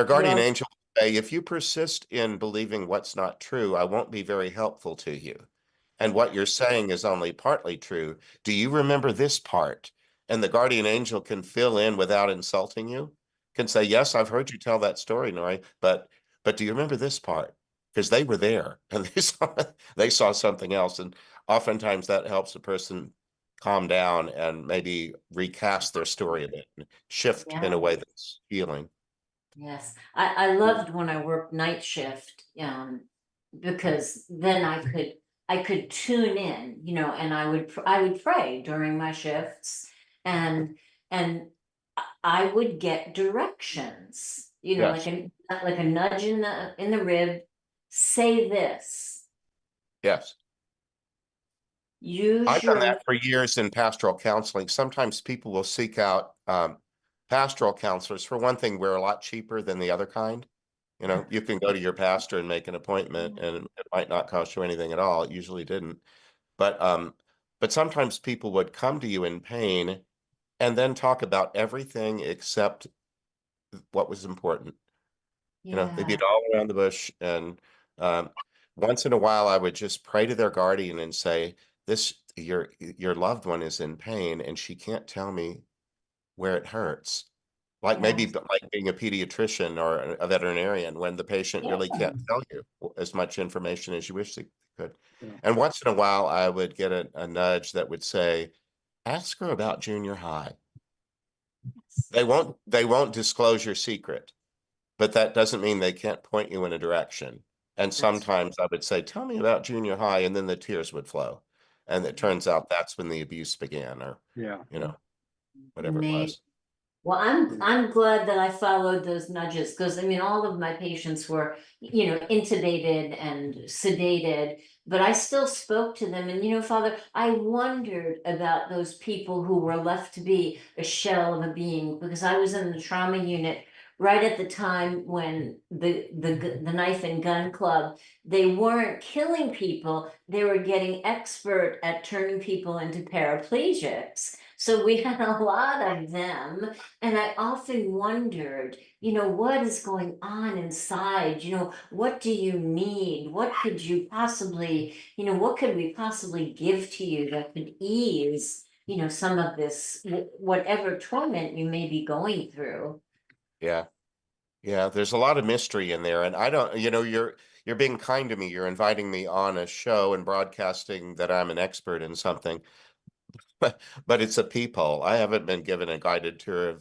guardian Well, angel will say, if you persist in believing what's not true, I won't be very helpful to you. And what you're saying is only partly true. Do you remember this part? And the guardian angel can fill in without insulting you, can say, yes, I've heard you tell that story, Nori, but do you remember this part? Because they were there and they saw something else. And oftentimes that helps a person calm down and maybe recast their story a bit and shift in yeah. a way that's healing. Yes, I loved when I worked night shift, because then I could tune in, and I would pray during my shifts, and and I would get directions, Yes. like a nudge in the rib, say this, Yes. use I've done your that for years in pastoral counseling. Sometimes people will seek out pastoral counselors. For one thing, we're a lot cheaper than the other kind. You can go to your pastor and make an appointment, and it might not cost you anything at all. It usually didn't. But sometimes people would come to you in pain and then talk about everything except what was important. They yeah, beat all around the bush. And um, once in a while, I would just pray to their guardian and say, "This, your loved one is in pain, and she can't tell me where it hurts." Like maybe yes, like being a pediatrician or a veterinarian, when the patient yeah, really can't tell you as much information as you wish they could. Yeah. And once in a while, I would get a nudge that would say, "Ask her about junior high." yes, They won't disclose your secret, but that doesn't mean they can't point you in a direction. And that's sometimes I would say, tell me about junior high, and then the tears would flow. And it turns out that's when the abuse began, or, Yeah. whatever it amazing. was. Well, Yeah. I'm glad that I followed those nudges, because I mean, all of my patients were, intubated and sedated, but I still spoke to them. And Father, I wondered about those people who were left to be a shell of a being, because I was in the trauma unit right at the time when the knife and gun club, they weren't killing people, they were getting expert at turning people into paraplegics. So we had a lot of them. And I often wondered, what is going on inside? What do you need? What could you possibly, what could we possibly give to you that could ease, some of this, whatever torment you may be going through? Yeah. Yeah. There's a lot of mystery in there. And I don't, you're being kind to me. You're inviting me on a show and broadcasting that I'm an expert in something. But it's a peephole. I haven't been given a guided tour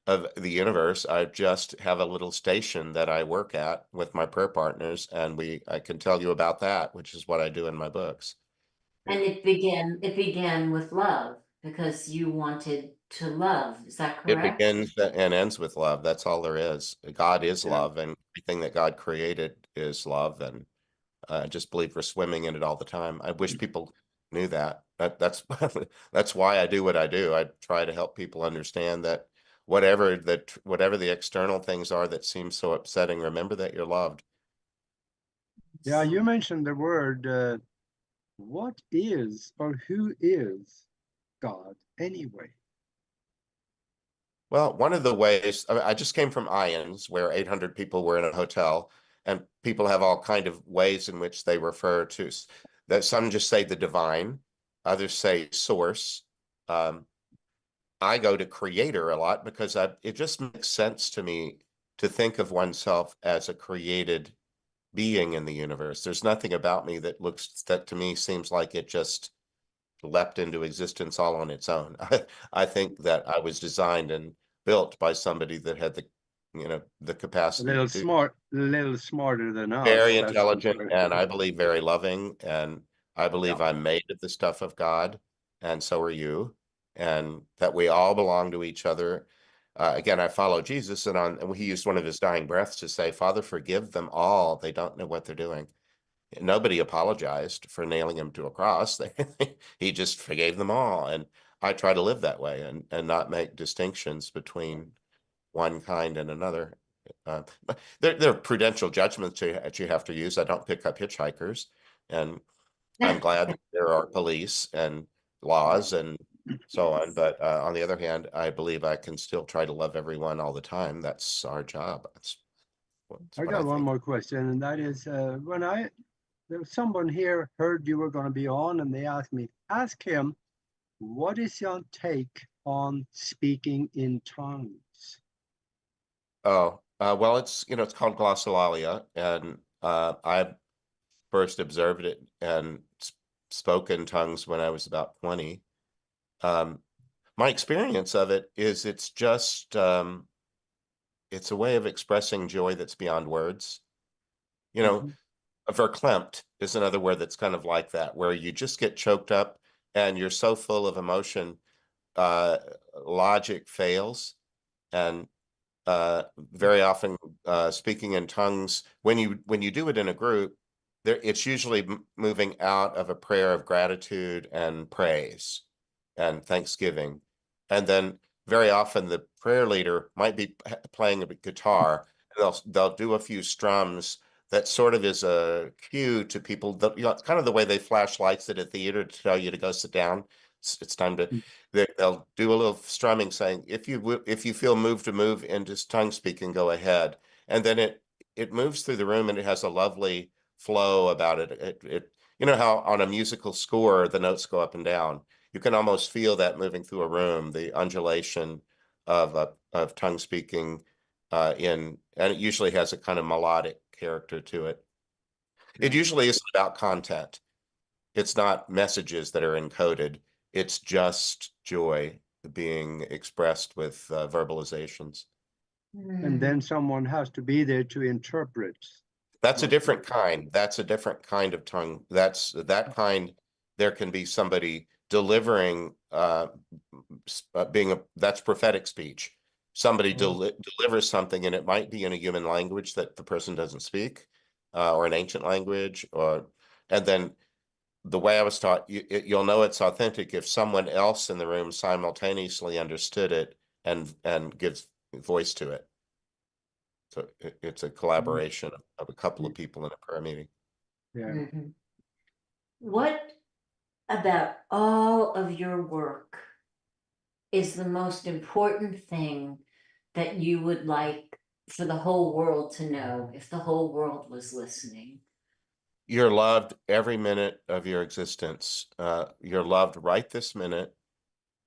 of the universe. I just have a little station that I work at with my prayer partners, and I can tell you about that, which is what I do in my books. And it began with love, because you wanted to love. Is that It correct? begins and ends with love. That's all there is. God is Yeah. love, and everything that God created is love. And I just believe we're swimming in it all the time. I wish people knew that. That's that's why I do what I do. I try to help people understand that whatever the external things are that seem so upsetting, remember that you're loved. Yeah. You mentioned the word, what is or who is God anyway? Well, one of the ways I just came from IONS, where 800 people were in a hotel, and people have all kind of ways in which they refer to that. Some just say the divine, others say source. I go to creator a lot because it just makes sense to me to think of oneself as a created being in the universe. There's nothing about me that to me seems like it just leapt into existence all on its own. I think that I was designed and built by somebody that had the A capacity little to do smart, a little smarter than us. very That's for intelligent, sure. and I believe very loving, and I believe Yeah. I'm made of the stuff of God, and so are you, and that we all belong to each other. Again, I follow Jesus, and he used one of his dying breaths to say, "Father, forgive them all. They don't know what they're doing." Nobody apologized for nailing him to a cross. He just forgave them all. And I try to live that way and not make distinctions between one kind and another. But there are prudential judgments that you have to use. I don't pick up hitchhikers, and I'm glad that there are police and laws and so on. But on the other hand, I believe I can still try to love everyone all the time. That's our job. That's I what I got one think. more question, and that is there was someone here heard you were going to be on, and they asked me, ask him, what is your take on speaking in tongues? Oh, well, it's called glossolalia, and I first observed it and spoke in tongues when I was about 20. My experience of it is it's just it's a way of expressing joy that's beyond words. Mhm. Verklempt is another word that's kind of like that, where you just get choked up and you're so full of emotion, logic fails, and very often speaking in tongues, when you do it in a group, it's usually moving out of a prayer of gratitude and praise and thanksgiving, and then very often the prayer leader might be playing a guitar, and they'll do a few strums that sort of is a cue to people that, kind of the way they flash lights at a theater to tell you to go sit down. It's time to. They'll do a little strumming saying, if you feel moved to move into tongue speaking, go ahead. And then it moves through the room and it has a lovely flow about it. You know how on a musical score, the notes go up and down. You can almost feel that moving through a room, the undulation of tongue speaking and it usually has a kind of melodic character to it. It Yeah. usually isn't about content. It's not messages that are encoded. It's just joy being expressed with verbalizations. And then someone has to be there to interpret. That's a Most different likely. kind. That's a different kind of tongue. That kind. There can be somebody delivering, that's prophetic speech. Somebody Oh. delivers something, and it might be in a human language that the person doesn't speak, or an ancient language, and then the way I was taught, you'll know it's authentic if someone else in the room simultaneously understood it and gives voice to it. So it's a collaboration of a couple of people in a prayer meeting. Yeah. Mhm. What about all of your work is the most important thing that you would like for the whole world to know if the whole world was listening? You're loved every minute of your existence. You're loved right this minute.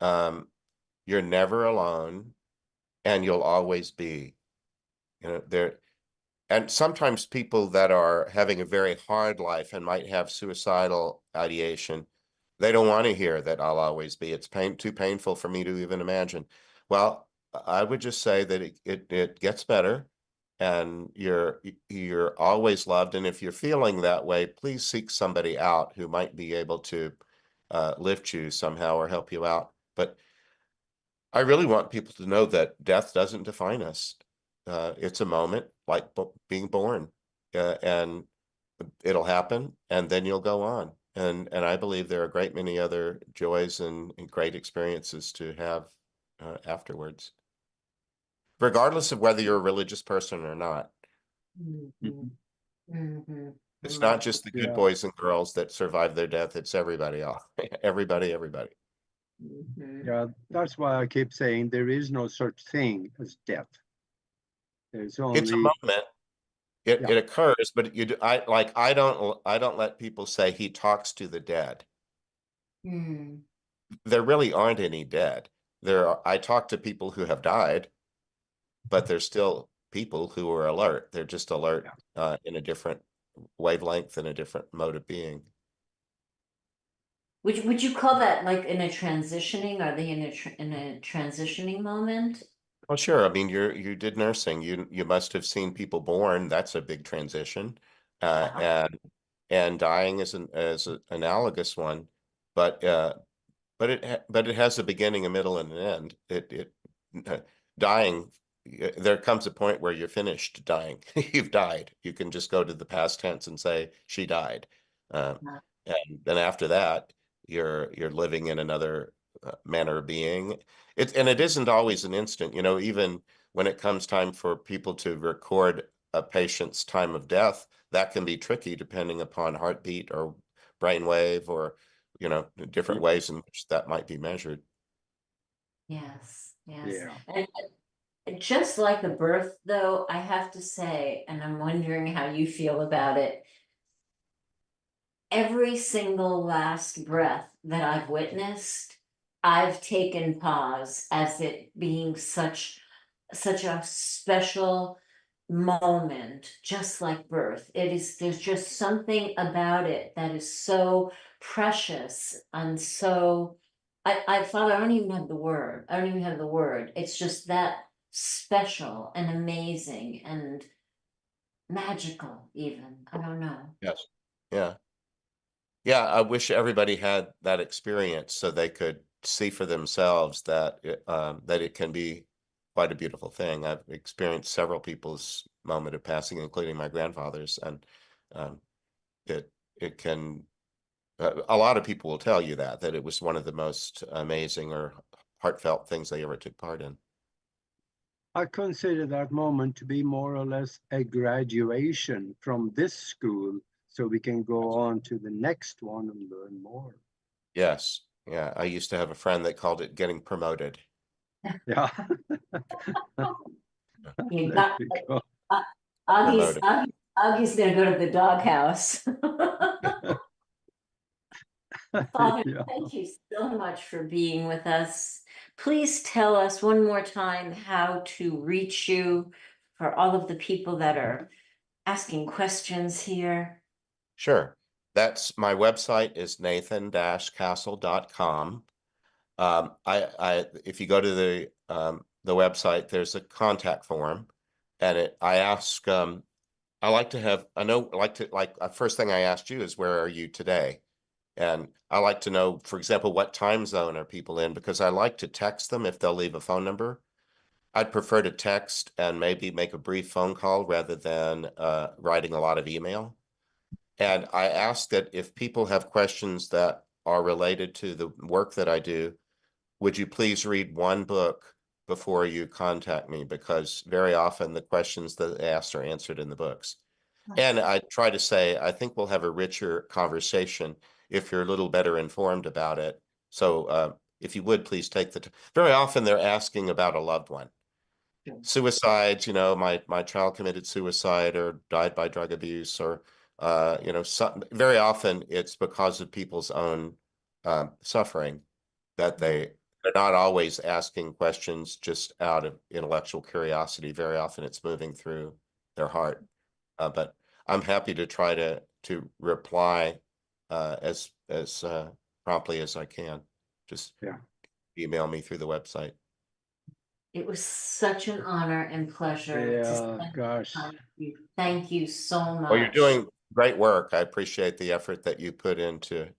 You're never alone, and you'll always be. There. And sometimes people that are having a very hard life and might have suicidal ideation, they don't want to hear that I'll always be. It's too painful for me to even imagine. Well, I would just say that it gets better, and you're always loved. And if you're feeling that way, please seek somebody out who might be able to lift you somehow or help you out. But I really want people to know that death doesn't define us. It's a moment like being born, and it'll happen, and then you'll go on. And I believe there are a great many other joys and great experiences to have afterwards, regardless of whether you're a religious person or not. Mhm. Mhm. It's Mm. not just the good Yeah. boys and girls that survive their death. It's everybody else. Everybody. Mhm. Yeah. That's why I keep saying there is no such thing as death. There's It's a only, moment. It Yeah. it occurs, but I don't let people say he talks to the dead. Hmm. There really aren't any dead. I talk to people who have died, but there's still people who are alert. They're just alert in a different wavelength and a different mode of being. Would you call that like in a transitioning? Are they in a transitioning moment? Oh, sure. I mean, you did nursing. You must have seen people born. That's a big transition. Uh-huh. And dying is an analogous one, but but it has a beginning, a middle, and an end. Dying, there comes a point where you're finished dying. You've died. You can just go to the past tense and say she died. And then after that, you're living in another manner of being. It isn't always an instant. Even when it comes time for people to record a patient's time of death, that can be tricky depending upon heartbeat or brainwave or different ways in which that might be measured. Yes, yes. Yeah. And just like the birth, though, I have to say, and I'm wondering how you feel about it, every single last breath that I've witnessed, I've taken pause as it being such a special moment, just like birth. There's just something about it that is so precious and so Father, I don't even have the word. I don't even have the word. It's just that special and amazing and magical, even. I don't know. Yes. Yeah. Yeah, I wish everybody had that experience so they could see for themselves that it can be quite a beautiful thing. I've experienced several people's moment of passing, including my grandfather's, and um, it can. A lot of people will tell you that it was one of the most amazing or heartfelt things they ever took part in. I consider that moment to be more or less a graduation from this school, so we can go on to the next one and learn more. Yes. Yeah. I used to have a friend that called it getting promoted. Yeah. You There got we go. uh, Augie's Promoted. Augie's gonna go to the doghouse. Father, Yeah. thank you so much for being with us. Please tell us one more time how to reach you for all of the people that are asking questions here. Sure. That's my website is nathan-castle.com. If you go to the website, there's a contact form, and I ask, I like to have, I know, first thing I asked you is where are you today? And I like to know, for example, what time zone are people in, because I like to text them if they'll leave a phone number. I'd prefer to text and maybe make a brief phone call rather than writing a lot of email. And I ask that if people have questions that are related to the work that I do, would you please read one book before you contact me? Because very often the questions that they asked are answered in the books. And I try to say, I think we'll have a richer conversation if you're a little better informed about it. So if you would please take the time. Very often they're asking about a loved one. Suicides, my child committed suicide or died by drug abuse, or very often it's because of people's own suffering that they're not always asking questions just out of intellectual curiosity. Very often it's moving through their heart. But I'm happy to try to reply as promptly as I can. Just Yeah. email me through the website. It was such an honor and pleasure to Yeah, spend gosh. time with you. Thank you so Well, you're much. doing great work. I appreciate the effort that you put into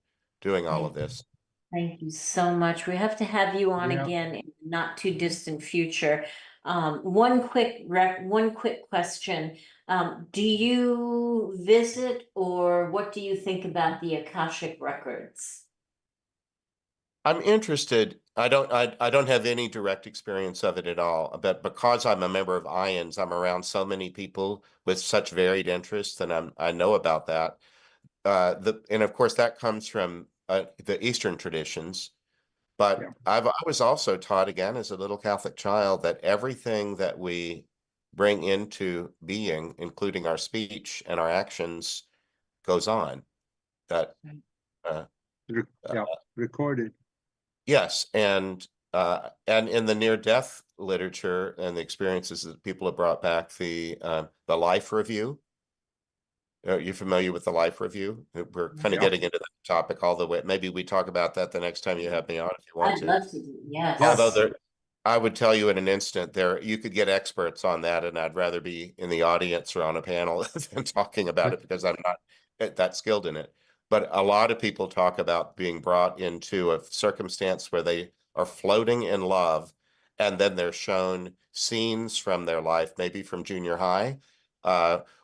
doing all of Thank this. Thank you so much. We have to have you on Yeah. again in the not too distant future. One quick question. Do you visit or what do you think about the Akashic records? I'm interested. I don't have any direct experience of it at all, but because I'm a member of IONS, I'm around so many people with such varied interests, and I know about that. And of course that comes from the Eastern traditions. But Yeah. I was also taught again as a little Catholic child that everything that we bring into being, including our speech and our actions, goes on. That Yeah, recorded. yes, and in the near-death literature and the experiences that people have brought back, the life review. Are you familiar with the life review? We're kind of Yeah. getting into that topic all the way. Maybe we talk about that the next time you have me on if you want I'd to. love to do, yes. Although I would tell you in an instant there, you could get experts on that, and I'd rather be in the audience or on a panel than talking about it because I'm not that skilled in it. But a lot of people talk about being brought into a circumstance where they are floating in love, and then they're shown scenes from their life, maybe from junior high,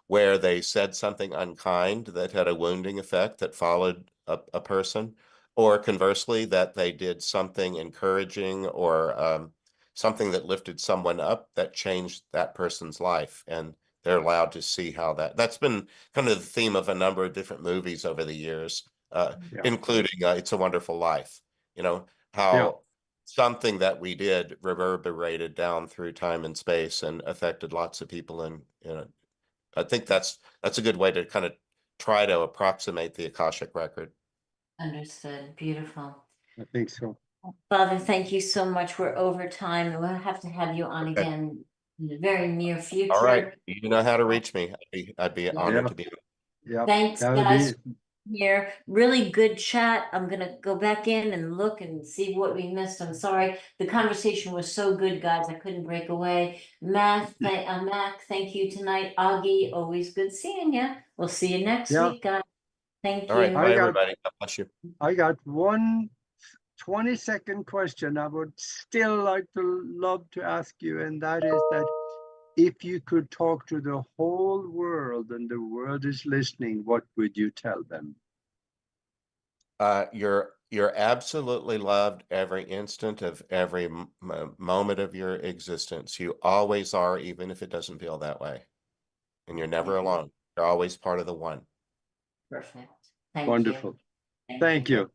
where they said something unkind that had a wounding effect that followed a person, or conversely, that they did something encouraging or something that lifted someone up that changed that person's life, and they're allowed to see how that's been kind of the theme of a number of different movies over the years, including It's a Wonderful Life. You know, how something that we did reverberated down through time and space and affected lots of people. And I think that's a good way to kind of try to approximate the Akashic record. Understood. Beautiful. I think so. Father, thank you so much. We're over time. We'll have to have you on Okay. again in the very near future. All right. You know how to reach me. I'd be honored to be. Yeah. Thanks, That would guys. be Here, really good chat. I'm gonna go back in and look and see what we missed. I'm sorry. The conversation was so good, guys. I couldn't break away. Mac, thank you tonight. Augie, always good seeing you. We'll see you next week, guys. Thank All right. you. Bye, everybody. God bless you. I got one 20-second question I would still love to ask you, and that is that if you could talk to the whole world and the world is listening, what would you tell them? You're absolutely loved every instant of every moment of your existence. You always are, even if it doesn't feel that way. And you're never alone. You're always part of the one. Perfect. Thank Wonderful. you. Thank you.